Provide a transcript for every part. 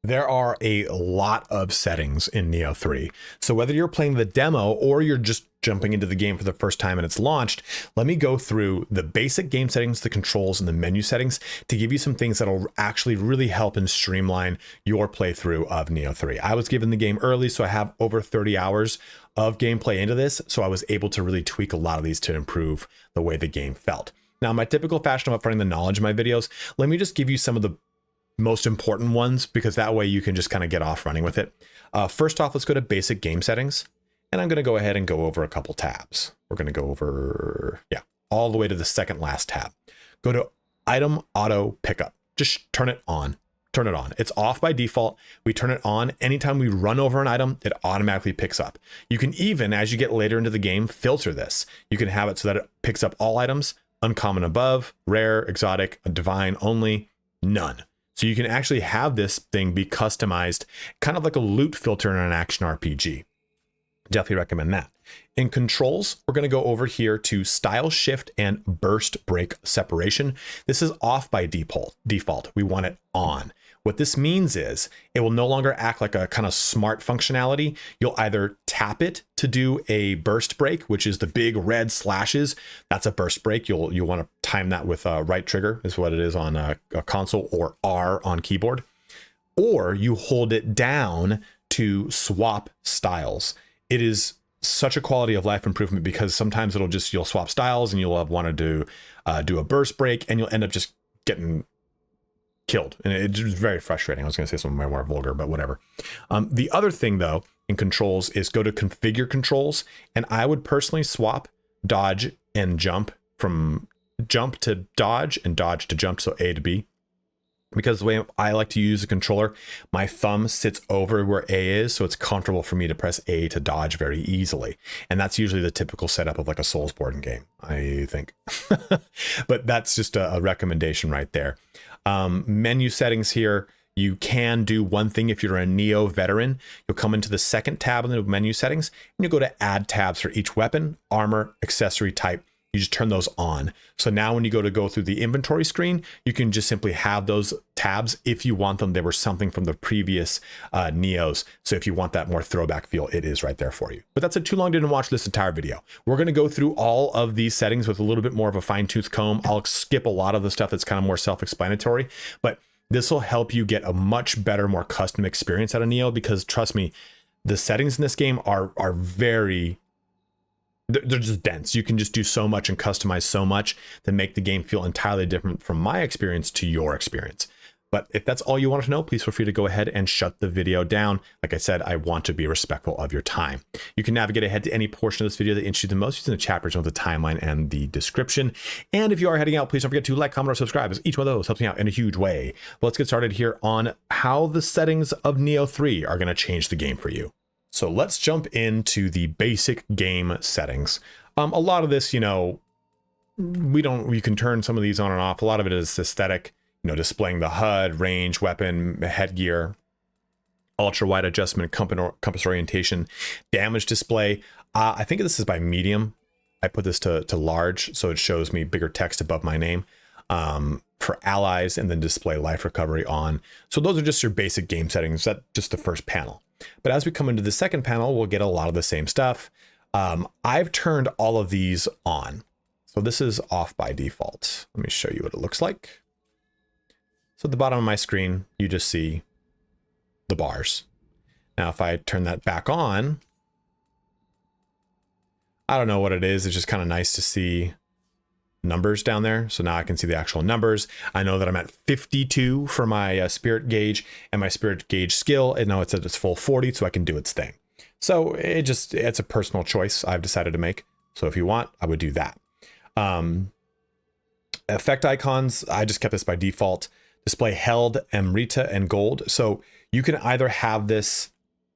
There are a lot of settings in Nioh 3. So whether you're playing the demo or you're just jumping into the game for the first time and it's launched, let me go through the basic game settings, the controls, and the menu settings to give you some things that'll actually really help and streamline your playthrough of Nioh 3. I was given the game early, so I have over 30 hours of gameplay into this, so I was able to really tweak a lot of these to improve the way the game felt. Now, my typical fashion of upfronting the knowledge in my videos, let me just give you some of the most important ones, because that way you can just kind of get off running with it. First off, let's go to basic game settings, and I'm going to go ahead and go over a couple tabs. We're going to go over, all the way to the second last tab. Go to item auto pickup. Just turn it on. Turn it on. It's off by default. We turn it on. Anytime we run over an item, it automatically picks up. You can even, as you get later into the game, filter this. You can have it so that it picks up all items, uncommon above, rare, exotic, divine only, none. So you can actually have this thing be customized, kind of like a loot filter in an action RPG. Definitely recommend that. In controls, we're going to go over here to style shift and burst break separation. This is off by default. We want it on. What this means is it will no longer act like a kind of smart functionality. You'll either tap it to do a burst break, which is the big red slashes. That's a burst break. You'll want to time that with right trigger is what it is on a console, or R on keyboard. Or you hold it down to swap styles. It is such a quality of life improvement, because sometimes you'll swap styles and you'll want to do a burst break, and you'll end up just getting killed, and it's very frustrating. I was going to say something more vulgar, but whatever. The other thing though in controls is go to configure controls, and I would personally swap dodge and jump from jump to dodge and dodge to jump, so A to B. Because the way I like to use the controller, my thumb sits over where A is, so it's comfortable for me to press A to dodge very easily. And that's usually the typical setup of like a Soulsborne game, I think. But that's just a recommendation right there. Menu settings here, you can do one thing if you're a Nioh veteran. You'll come into the second tab in the menu settings, and you go to add tabs for each weapon, armor, accessory type. You just turn those on. So now when you go through the inventory screen, you can just simply have those tabs if you want them. They were something from the previous Niohs. So if you want that more throwback feel, it is right there for you. But that's too long to watch this entire video. We're going to go through all of these settings with a little bit more of a fine-tooth comb. I'll skip a lot of the stuff that's kind of more self-explanatory, but this will help you get a much better, more custom experience out of Nioh, because trust me, the settings in this game are very... they're just dense. You can just do so much and customize so much to make the game feel entirely different from my experience to your experience. But if that's all you want to know, please feel free to go ahead and shut the video down. Like I said, I want to be respectful of your time. You can navigate ahead to any portion of this video that interests you the most using the chat bridge on the timeline and the description. And if you are heading out, please don't forget to like, comment, or subscribe, as each one of those helps me out in a huge way. But let's get started here on how the settings of Nioh 3 are going to change the game for you. So let's jump into the basic game settings. A lot of this, you can turn some of these on and off. A lot of it is aesthetic, displaying the HUD, range, weapon, headgear, ultra wide adjustment, compass orientation, damage display. I think this is by medium. I put this to large, so it shows me bigger text above my name. For allies, and then display life recovery on. So those are just your basic game settings. That's just the first panel. But as we come into the second panel, we'll get a lot of the same stuff. I've turned all of these on. So this is off by default. Let me show you what it looks like. So at the bottom of my screen, you just see the bars. Now, if I turn that back on, I don't know what it is. It's just kind of nice to see numbers down there. So now I can see the actual numbers. I know that I'm at 52 for my spirit gauge, and my spirit gauge skill, and now it's at its full 40, so I can do its thing. So it's a personal choice I've decided to make. So if you want, I would do that. Effect icons, I just kept this by default. Display held, Amrita, and gold. So you can either have this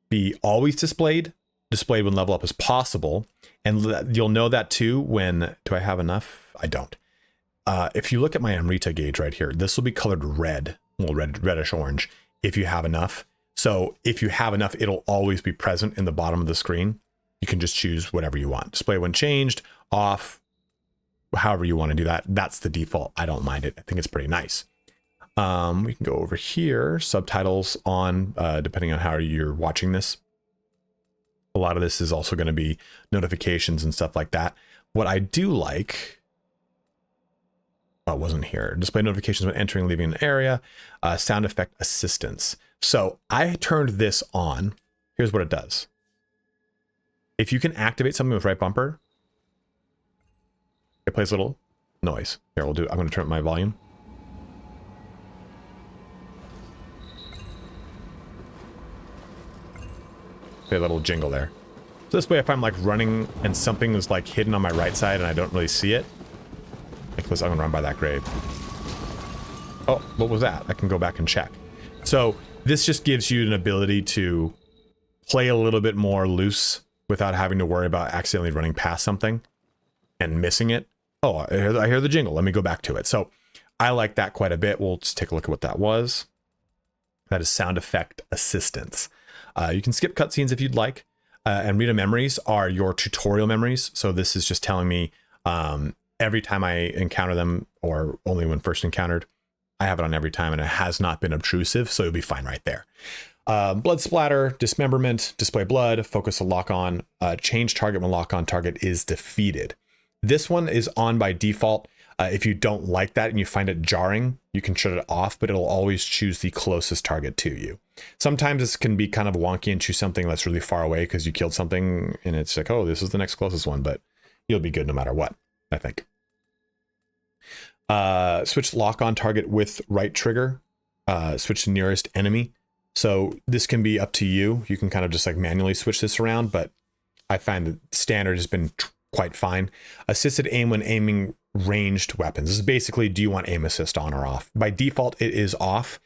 be always displayed when level up as possible, and you'll know that too when, do I have enough? I don't. If you look at my Amrita gauge right here, this will be colored red, well, reddish orange, if you have enough. So if you have enough, it'll always be present in the bottom of the screen. You can just choose whatever you want. Display when changed, off, however you want to do that. That's the default. I don't mind it. I think it's pretty nice. We can go over here, subtitles on, depending on how you're watching this. A lot of this is also going to be notifications and stuff like that. What I do like, oh, it wasn't here. Display notifications when entering, leaving an area, sound effect assistance. So I turned this on. Here's what it does. If you can activate something with right bumper, it plays a little noise. Here, I'm going to turn up my volume. Play a little jingle there. So this way, if I'm like running and something is like hidden on my right side and I don't really see it, like I'm gonna run by that grave. Oh, what was that? I can go back and check. So this just gives you an ability to play a little bit more loose without having to worry about accidentally running past something and missing it. Oh, I hear the jingle. Let me go back to it. So I like that quite a bit. We'll just take a look at what that was. That is sound effect assistance. You can skip cutscenes if you'd like. And read memories are your tutorial memories. So this is just telling me every time I encounter them, or only when first encountered. I have it on every time, and it has not been obtrusive, so you'll be fine right there. Blood splatter, dismemberment, display blood, focus a lock on, change target when lock on target is defeated. This one is on by default. If you don't like that and you find it jarring, you can shut it off, but it'll always choose the closest target to you. Sometimes this can be kind of wonky and choose something that's really far away because you killed something and it's like, oh, this is the next closest one, but you'll be good no matter what, I think. Switch lock on target with right trigger, switch to nearest enemy. So this can be up to you. You can kind of just like manually switch this around, but I find that standard has been quite fine. Assisted aim when aiming ranged weapons. This is basically, do you want aim assist on or off? By default, it is off.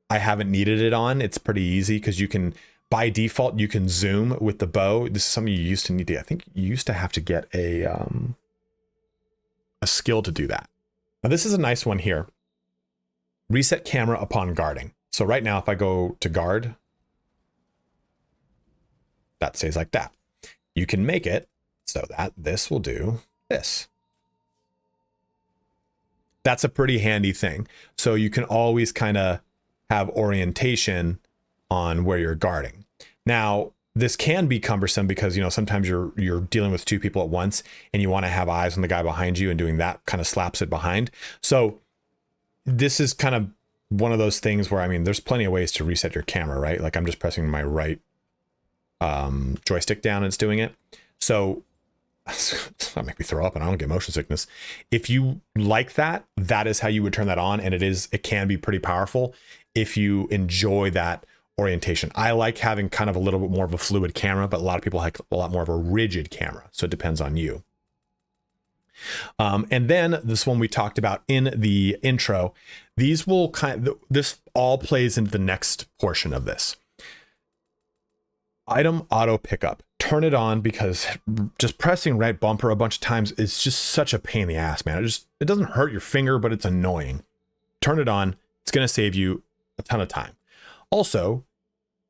I haven't needed it on. It's pretty easy because you can, by default, you can zoom with the bow. This is something you used to need to, I think you used to have to get a skill to do that. Now this is a nice one here. Reset camera upon guarding. So right now, if I go to guard, that stays like that. You can make it so that this will do this. That's a pretty handy thing. So you can always kind of have orientation on where you're guarding. Now, this can be cumbersome because, you know, sometimes you're dealing with two people at once and you want to have eyes on the guy behind you, and doing that kind of slaps it behind. So this is kind of one of those things where, I mean, there's plenty of ways to reset your camera, right? Like I'm just pressing my right joystick down and it's doing it. So that make me throw up and I don't get motion sickness. If you like that, that is how you would turn that on. And it can be pretty powerful if you enjoy that orientation. I like having kind of a little bit more of a fluid camera, but a lot of people like a lot more of a rigid camera. So it depends on you. And then this one we talked about in the intro, these will this all plays into the next portion of this. Item auto pickup. Turn it on, because just pressing right bumper a bunch of times is just such a pain in the ass, man. It doesn't hurt your finger, but it's annoying. Turn it on. It's going to save you a ton of time. Also,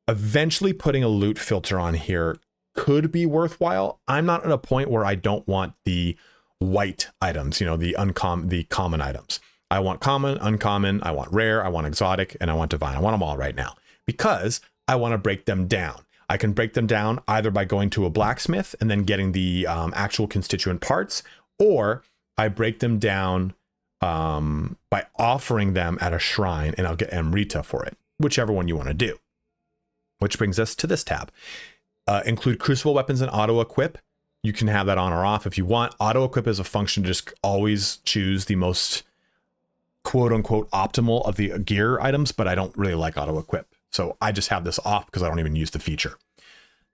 eventually putting a loot filter on here could be worthwhile. I'm not at a point where I don't want the white items, you know, the common items. I want common, uncommon, I want rare, I want exotic, and I want divine. I want them all right now because I want to break them down. I can break them down either by going to a blacksmith and then getting the actual constituent parts, or I break them down by offering them at a shrine and I'll get Amrita for it, whichever one you want to do. Which brings us to this tab. Include crucible weapons and auto equip. You can have that on or off if you want. Auto equip is a function to just always choose the most quote unquote optimal of the gear items, but I don't really like auto equip. So I just have this off because I don't even use the feature.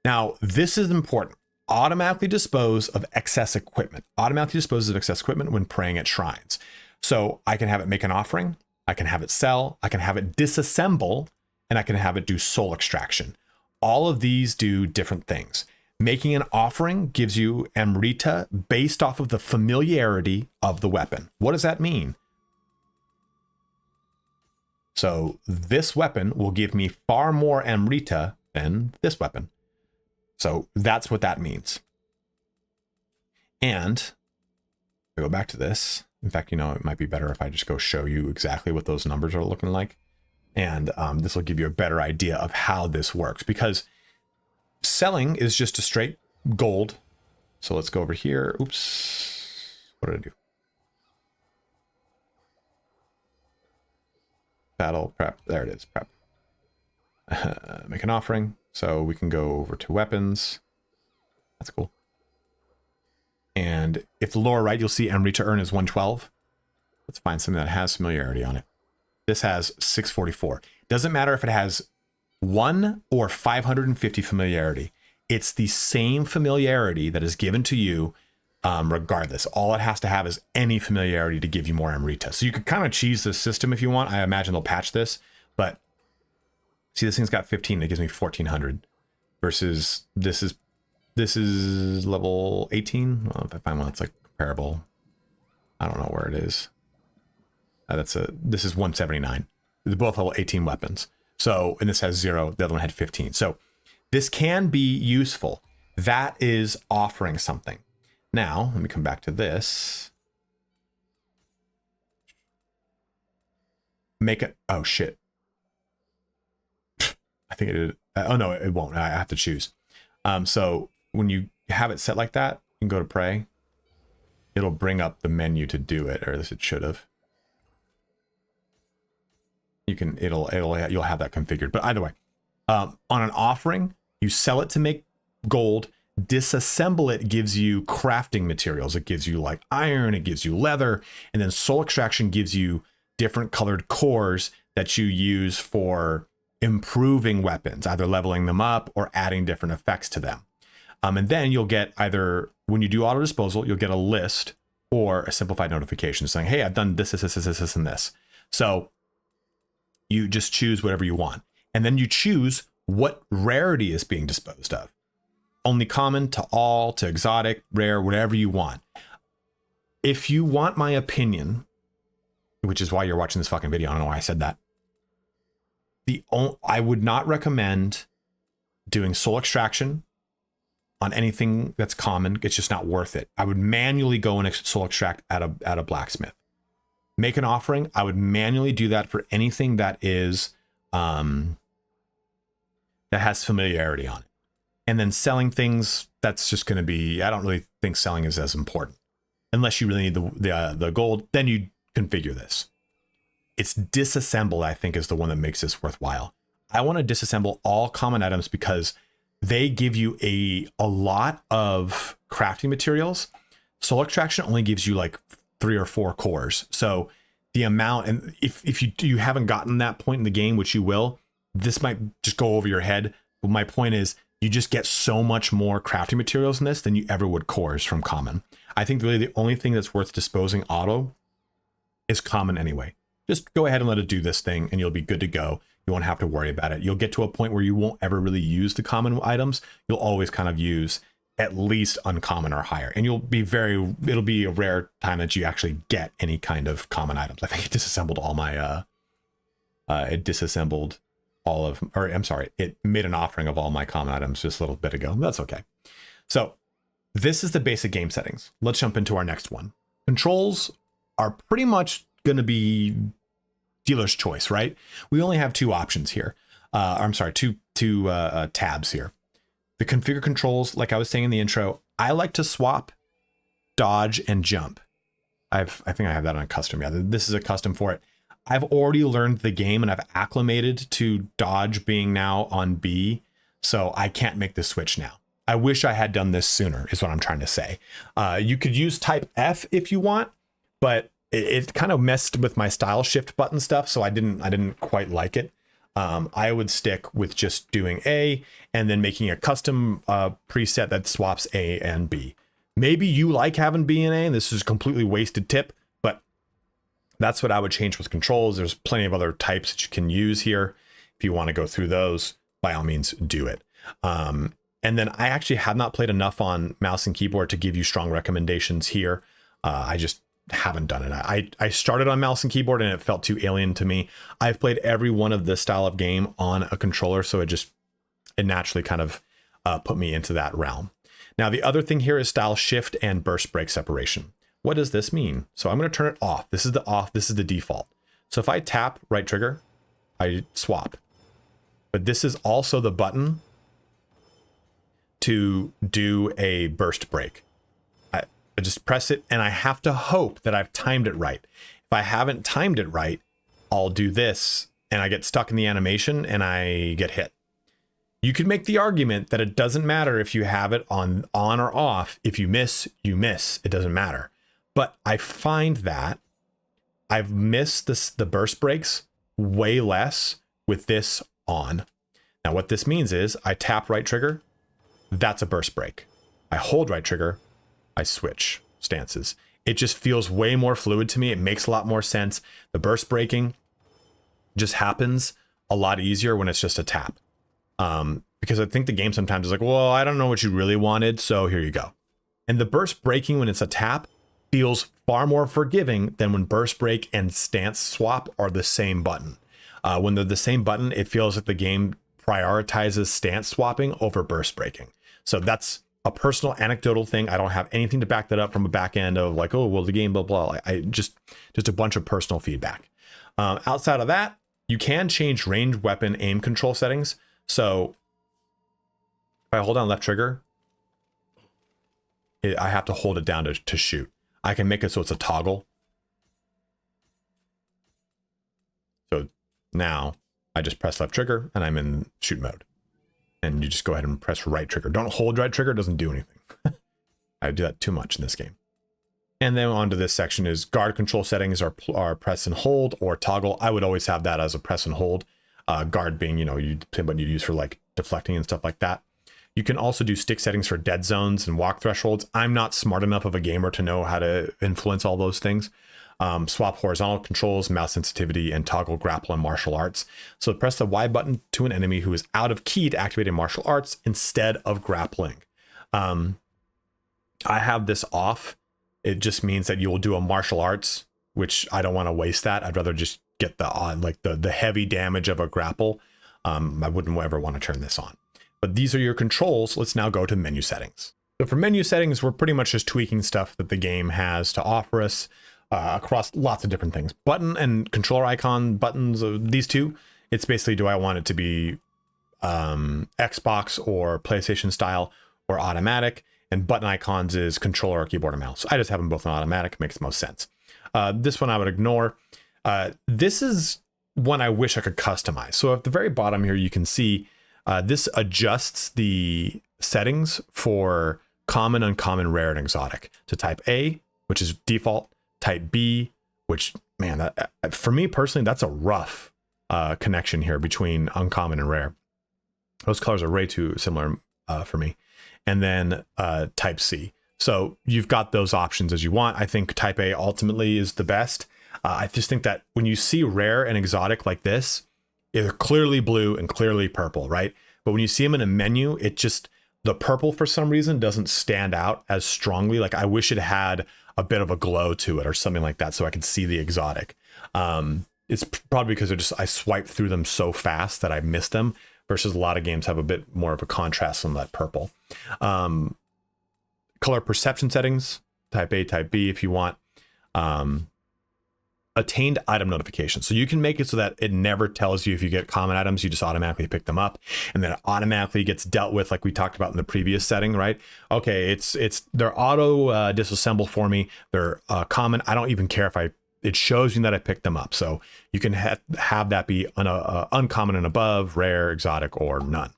Now, this is important. Automatically dispose of excess equipment. Automatically disposes of excess equipment when praying at shrines. So I can have it make an offering. I can have it sell. I can have it disassemble. And I can have it do soul extraction. All of these do different things. Making an offering gives you Amrita based off of the familiarity of the weapon. What does that mean? So this weapon will give me far more Amrita than this weapon. So that's what that means. And I go back to this. In fact, you know, it might be better if I just go show you exactly what those numbers are looking like. And this will give you a better idea of how this works, because selling is just a straight gold. So let's go over here. Oops. What did I do? Battle prep. There it is. Prep. Make an offering. So we can go over to weapons. That's cool. And if the lower right, you'll see Emery to earn is 112. Let's find something that has familiarity on it. This has 644. Doesn't matter if it has 1 or 550 familiarity. It's the same familiarity that is given to you regardless. All it has to have is any familiarity to give you more Emerita. So you could kind of cheese this system if you want. I imagine they'll patch this, but see, this thing's got 15. It gives me 1400 versus this is level 18. Well, if I find one that's like comparable, I don't know where it is. This is 179. They're both level 18 weapons. So, and this has 0. The other one had 15. So this can be useful. That is offering something. Now, let me come back to this. Make it, oh shit. I think it did. Oh no, it won't. I have to choose. So when you have it set like that, you can go to pray. It'll bring up the menu to do it, or at least it should have. You can, you'll have that configured. But either way, on an offering, you sell it to make gold. Disassemble it gives you crafting materials. It gives you like iron, it gives you leather, and then soul extraction gives you different colored cores that you use for improving weapons, either leveling them up or adding different effects to them. And then you'll get either, when you do auto disposal, you'll get a list or a simplified notification saying, hey, I've done this, and this. So you just choose whatever you want. And then you choose what rarity is being disposed of. Only common, to all, to exotic, rare, whatever you want. If you want my opinion, which is why you're watching this fucking video, I don't know why I said that. I would not recommend doing soul extraction on anything that's common. It's just not worth it. I would manually go and soul extract at a blacksmith. Make an offering. I would manually do that for anything that is that has familiarity on it. And then selling things, that's just going to be, I don't really think selling is as important. Unless you really need the gold, then you configure this. It's disassembled, I think, is the one that makes this worthwhile. I want to disassemble all common items because they give you a lot of crafting materials. Soul extraction only gives you like 3 or 4 cores. So the amount, and if you haven't gotten that point in the game, which you will, this might just go over your head. But my point is, you just get so much more crafting materials in this than you ever would cores from common. I think really the only thing that's worth disposing auto is common anyway. Just go ahead and let it do this thing and you'll be good to go. You won't have to worry about it. You'll get to a point where you won't ever really use the common items. You'll always kind of use at least uncommon or higher. And it'll be a rare time that you actually get any kind of common items. I think it disassembled all my, it made an offering of all my common items just a little bit ago. That's okay. So this is the basic game settings. Let's jump into our next one. Controls are pretty much going to be dealer's choice, right? We only have 2 options here. Two tabs here. The configure controls, like I was saying in the intro, I like to swap, dodge, and jump. I think I have that on custom. Yeah, this is a custom for it. I've already learned the game and I've acclimated to dodge being now on B, so I can't make the switch now. I wish I had done this sooner, is what I'm trying to say. You could use type F if you want, but it kind of messed with my style shift button stuff, so I didn't quite like it. I would stick with just doing A and then making a custom preset that swaps A and B. Maybe you like having B and A, and this is a completely wasted tip, but that's what I would change with controls. There's plenty of other types that you can use here. If you want to go through those, by all means, do it. And then I actually have not played enough on mouse and keyboard to give you strong recommendations here. I just haven't done it. I started on mouse and keyboard and it felt too alien to me. I've played every one of this style of game on a controller, so it naturally kind of put me into that realm. Now, the other thing here is style shift and burst break separation. what does this mean? So I'm going to turn it off. This is the off. This is the default. So if I tap right trigger, I swap. But this is also the button to do a burst break. I just press it, and I have to hope that I've timed it right. If I haven't timed it right, I'll do this, and I get stuck in the animation, and I get hit. You could make the argument that it doesn't matter if you have it on or off. If you miss, you miss. It doesn't matter. But I find that I've missed the burst breaks way less with this on. Now what this means is I tap right trigger, that's a burst break. I hold right trigger, I switch stances. It just feels way more fluid to me. It makes a lot more sense. The burst breaking just happens a lot easier when it's just a tap. Because I think the game sometimes is like, well, I don't know what you really wanted, so here you go. And the burst breaking when it's a tap feels far more forgiving than when burst break and stance swap are the same button. When they're the same button, it feels like the game prioritizes stance swapping over burst breaking. So that's a personal anecdotal thing. I don't have anything to back that up from a back end of like, oh, well, the game, blah, blah. I just a bunch of personal feedback. Outside of that, you can change range weapon aim control settings. So if I hold down left trigger, I have to hold it down to shoot. I can make it so it's a toggle. So now I just press left trigger and I'm in shoot mode. And you just go ahead and press right trigger. Don't hold right trigger, it doesn't do anything. I do that too much in this game. And then onto this section is guard control settings are press and hold or toggle. I would always have that as a press and hold. Guard being, you know, what you use for like deflecting and stuff like that. You can also do stick settings for dead zones and walk thresholds. I'm not smart enough of a gamer to know how to influence all those things. Swap horizontal controls, mouse sensitivity, and toggle grapple and martial arts. So press the Y button to an enemy who is out of key to activate a martial arts instead of grappling. I have this off. It just means that you will do a martial arts, which I don't want to waste that. I'd rather just get the heavy damage of a grapple. I wouldn't ever want to turn this on. But these are your controls. Let's now go to menu settings. So for menu settings, we're pretty much just tweaking stuff that the game has to offer us across lots of different things. Button and controller icon buttons, these two, it's basically, do I want it to be Xbox or PlayStation style or automatic? And button icons is controller or keyboard and mouse. I just have them both on automatic, makes the most sense. This one I would ignore. This is one I wish I could customize. So at the very bottom here, you can see this adjusts the settings for common, uncommon, rare, and exotic. So type A, which is default, type B, which, man, for me personally, that's a rough connection here between uncommon and rare. Those colors are way too similar for me. And then type C. So you've got those options as you want. I think type A ultimately is the best. I just think that when you see rare and exotic like this, they're clearly blue and clearly purple, right? But when you see them in a menu, it just, the purple for some reason doesn't stand out as strongly. Like I wish it had a bit of a glow to it or something like that so I could see the exotic. It's probably because I swiped through them so fast that I missed them, versus a lot of games have a bit more of a contrast on that purple. Color perception settings, type A, type B if you want. Attained item notification. So you can make it so that it never tells you if you get common items, you just automatically pick them up, and then it automatically gets dealt with like we talked about in the previous setting, right? Okay, they're auto disassemble for me. They're common. I don't even care if it shows me that I picked them up. So you can have that be uncommon and above, rare, exotic, or none.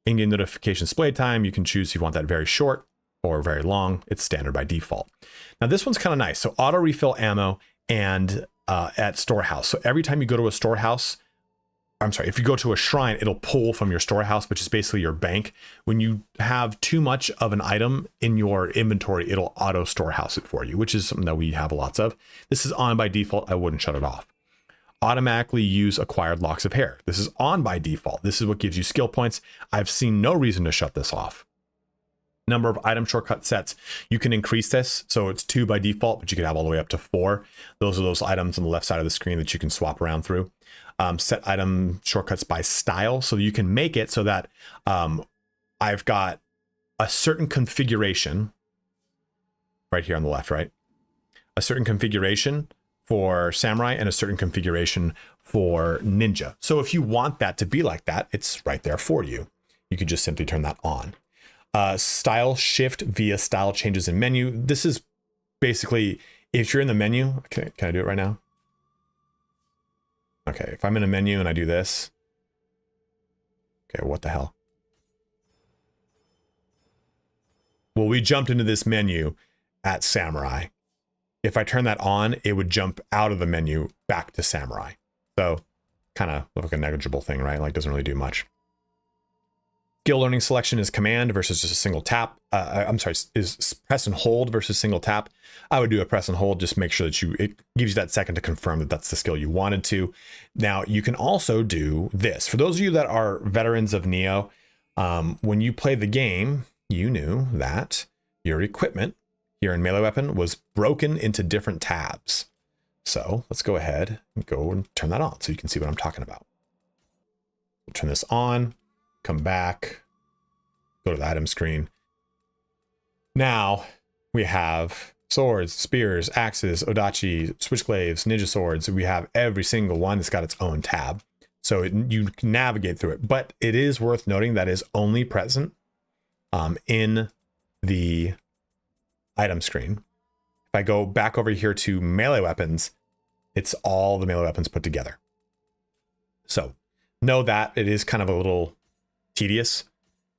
In-game notification display time, you can choose if you want that very short or very long. It's standard by default. Now this one's kind of nice. So auto refill ammo and at storehouse. So every time you go to a storehouse, if you go to a shrine, it'll pull from your storehouse, which is basically your bank. When you have too much of an item in your inventory, it'll auto storehouse it for you, which is something that we have lots of. This is on by default. I wouldn't shut it off. Automatically use acquired locks of hair. This is on by default. This is what gives you skill points. I've seen no reason to shut this off. Number of item shortcut sets. You can increase this. So it's 2 by default, but you can have all the way up to 4. Those are those items on the left side of the screen that you can swap around through. Set item shortcuts by style. So you can make it so that I've got a certain configuration right here on the left, right? a certain configuration for samurai and a certain configuration for ninja. So if you want that to be like that, it's right there for you. You could just simply turn that on. Style shift via style changes in menu. This is basically, if you're in the menu, can I do it right now? Okay, if I'm in a menu and I do this. Okay, what the hell? Well, we jumped into this menu at samurai. If I turn that on, it would jump out of the menu back to samurai. So kind of like a negligible thing, right? Like doesn't really do much. Skill learning selection is command versus just a single tap. I'm sorry, is press and hold versus single tap. I would do a press and hold, just make sure that it gives you that second to confirm that that's the skill you wanted to. Now you can also do this. For those of you that are veterans of Nioh, when you play the game, you knew that your equipment here in melee weapon was broken into different tabs. So let's go ahead and go and turn that on so you can see what I'm talking about. We'll turn this on, come back, go to the item screen. Now we have swords, spears, axes, odachi, switchglaives, ninja swords. We have every single one that's got its own tab. So you can navigate through it, but it is worth noting that is only present in the item screen. If I go back over here to melee weapons, it's all the melee weapons put together. So know that it is kind of a little tedious.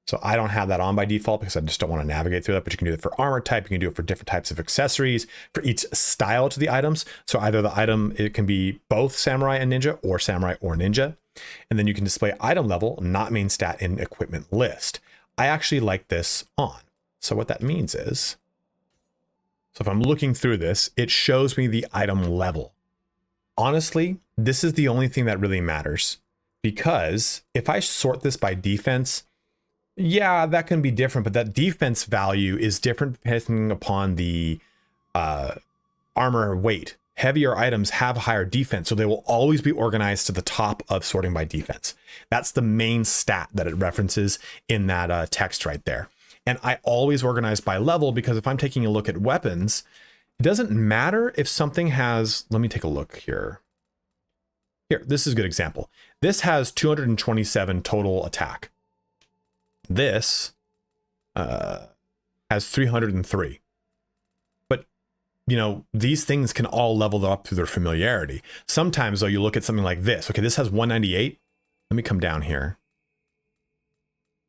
So I don't have that on by default because I just don't want to navigate through that, but you can do it for armor type. You can do it for different types of accessories, for each style to the items. So either the item, it can be both samurai and ninja or samurai or ninja. And then you can display item level, not main stat in equipment list. I actually like this on. So what that means is, so if I'm looking through this, it shows me the item level. Honestly, this is the only thing that really matters, because if I sort this by defense, yeah, that can be different, but that defense value is different depending upon the armor weight. Heavier items have higher defense, so they will always be organized to the top of sorting by defense. That's the main stat that it references in that text right there. And I always organize by level, because if I'm taking a look at weapons, it doesn't matter if something has, let me take a look here. Here, this is a good example. This has 227 total attack. This has 303. But, you know, these things can all level up through their familiarity. Sometimes, though, you look at something like this. Okay, this has 198. Let me come down here.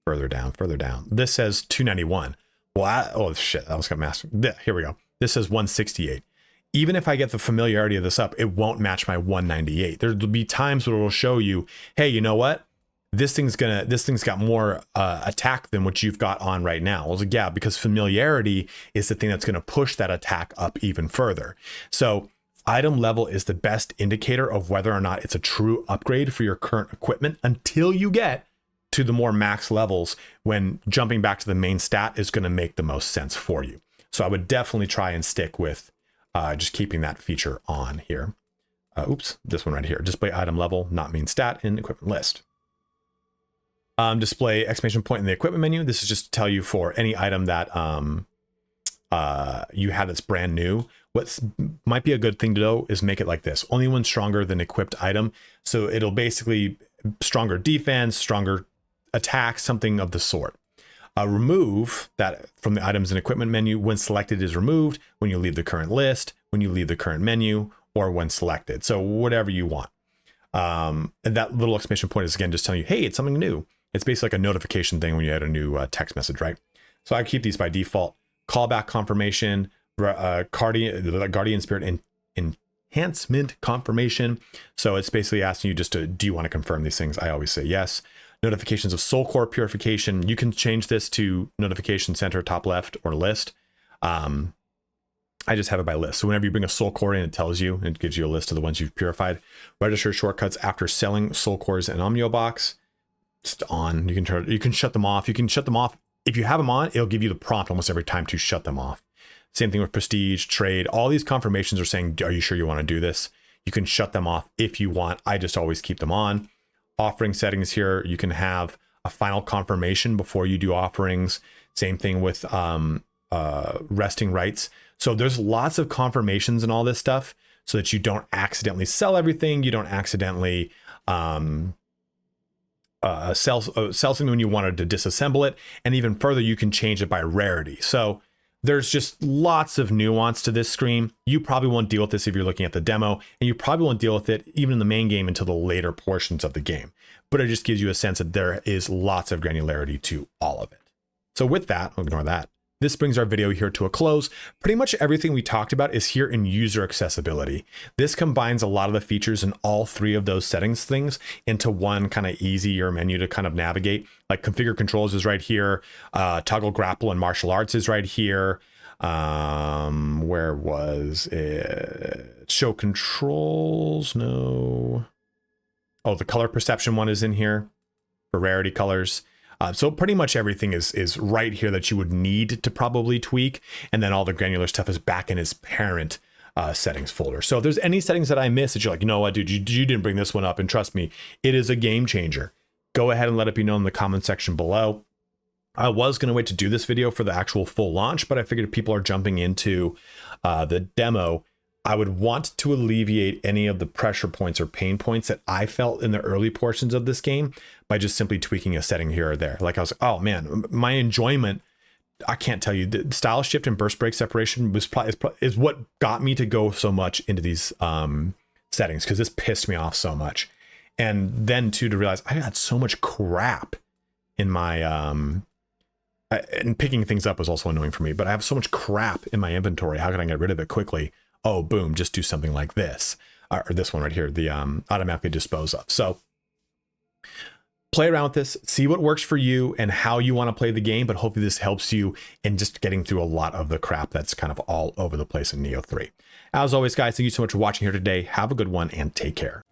Further down, further down. This says 291. Well, oh shit, that was got masked. Here we go. This says 168. Even if I get the familiarity of this up, it won't match my 198. There'll be times where it will show you, hey, you know what? This thing's got more attack than what you've got on right now. I was like, yeah, because familiarity is the thing that's going to push that attack up even further. So item level is the best indicator of whether or not it's a true upgrade for your current equipment until you get to the more max levels, when jumping back to the main stat is going to make the most sense for you. So I would definitely try and stick with just keeping that feature on here. Oops, this one right here. Display item level, not main stat in equipment list. Display exclamation point in the equipment menu. This is just to tell you for any item that you have that's brand new. What might be a good thing to know is make it like this. Only one stronger than equipped item. So it'll basically stronger defense, stronger attack, something of the sort. Remove that from the items and equipment menu. When selected is removed, when you leave the current list, when you leave the current menu, or when selected. So whatever you want. And that little exclamation point is again just telling you, hey, it's something new. It's basically like a notification thing when you add a new text message, right? So I keep these by default. Callback confirmation, guardian spirit enhancement confirmation. So it's basically asking you just to, do you want to confirm these things? I always say yes. Notifications of soul core purification. You can change this to notification center, top left, or list. I just have it by list. So whenever you bring a soul core in, it tells you, and it gives you a list of the ones you've purified. Register shortcuts after selling soul cores in Omnio box. It's on. You can shut them off. You can shut them off. If you have them on, it'll give you the prompt almost every time to shut them off. Same thing with prestige, trade. All these confirmations are saying, are you sure you want to do this? You can shut them off if you want. I just always keep them on. Offering settings here, you can have a final confirmation before you do offerings. Same thing with resting rights. So there's lots of confirmations and all this stuff so that you don't accidentally sell everything. You don't accidentally sell something when you wanted to disassemble it. And even further, you can change it by rarity. So there's just lots of nuance to this screen. You probably won't deal with this if you're looking at the demo, and you probably won't deal with it even in the main game until the later portions of the game. But it just gives you a sense that there is lots of granularity to all of it. So with that, I'll ignore that. This brings our video here to a close. Pretty much everything we talked about is here in user accessibility. This combines a lot of the features in all three of those settings things into one kind of easier menu to kind of navigate. Like configure controls is right here. Toggle grapple and martial arts is right here. Where was it? Show controls, no. Oh, the color perception one is in here for rarity colors. So pretty much everything is right here that you would need to probably tweak. And then all the granular stuff is back in its parent settings folder. So if there's any settings that I missed that you're like, you know what, dude, you didn't bring this one up, and trust me, it is a game changer. Go ahead and let it be known in the comment section below. I was going to wait to do this video for the actual full launch, but I figured if people are jumping into the demo, I would want to alleviate any of the pressure points or pain points that I felt in the early portions of this game by just simply tweaking a setting here or there. Like I was like, oh man, my enjoyment, I can't tell you, the style shift and burst break separation was is what got me to go so much into these settings, because this pissed me off so much. And then too, to realize I had so much crap in my and picking things up was also annoying for me, but I have so much crap in my inventory. How can I get rid of it quickly? Oh, boom, just do something like this, or this one right here, the automatically dispose of. So play around with this, see what works for you and how you want to play the game, but hopefully this helps you in just getting through a lot of the crap that's kind of all over the place in Nioh 3. As always, guys, thank you so much for watching here today. Have a good one and take care.